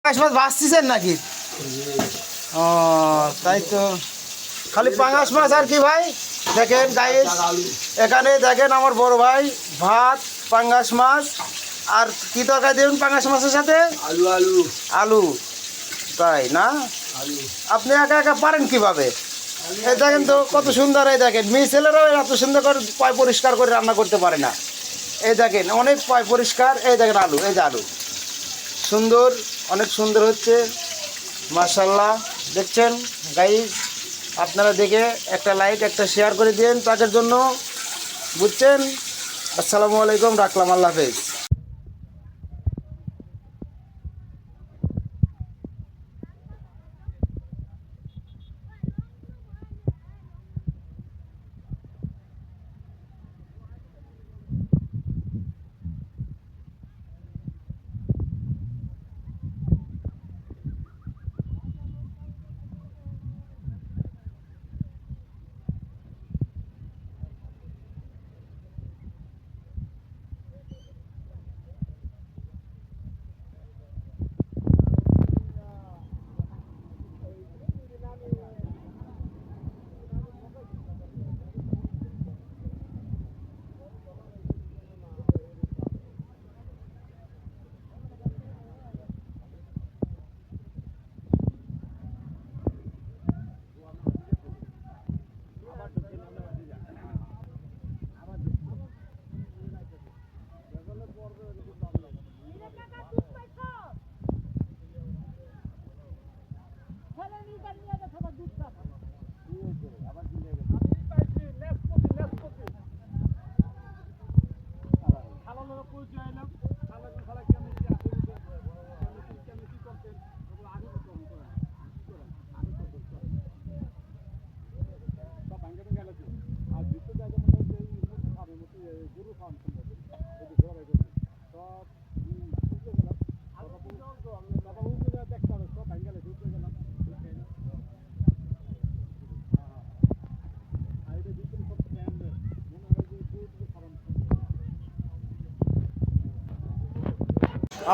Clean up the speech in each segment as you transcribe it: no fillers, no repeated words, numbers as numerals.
পাঙাশ মাছ ভাজতেছেন নাকি? ও তাই তো, খালি পাঙাশ মাছ আর কি ভাই। দেখেন গাইস, এখানে দেখেন আমার বড় ভাই ভাত, পাঙ্গাস মাছ আর কি তরকারি দেবেন পাঙ্গাস মাছের সাথে? আলু আলু আলু। তাই না? আপনি একা একা পারেন কিভাবে? এই দেখেন তো কত সুন্দর, এই দেখেন মেয়ে ছেলেরাও এত সুন্দর করে পয় পরিষ্কার করে রান্না করতে পারে না। এই দেখেন অনেক পয় পরিষ্কার, এই দেখেন আলু, এই যে আলু সুন্দর, অনেক সুন্দর হচ্ছে মাশাআল্লাহ। দেখছেন গাইস, আপনারা দেখে একটা লাইক একটা শেয়ার করে দিন তাদের জন্য, বুঝছেন? আসসালামু আলাইকুম, রাখলাম, আল্লাহ হাফেজ।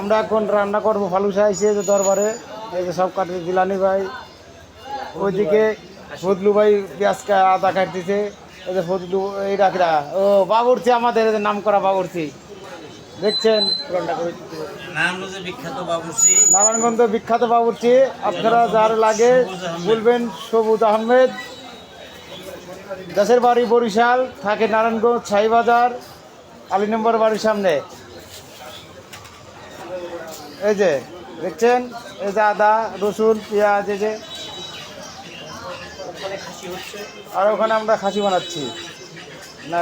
আমরা এখন রান্না করবো ফালুসা এসে যে দরবারে, এই যে সব কাটে দিলানি ভাই, ওইদিকে ফজলু ভাই পেঁয়াজ আদা কাটতেছে, এই যে ফজলু এই রাখরা, ও বাবুর্চি আমাদের নাম করা বাবুর্চি, দেখছেন নারায়ণগঞ্জ বিখ্যাত বাবুর্চি। আপনারা যার লাগে বলবেন। সবুজ আহমেদ, দেশের বাড়ি বরিশাল, থাকে নারায়ণগঞ্জ ছাইবাজার আলী নম্বর বাড়ির সামনে। এই যে দেখছেন, এই যে আদা রসুন পেঁয়াজ, এই যে আর ওখানে আমরা খাসি বানাচ্ছি না।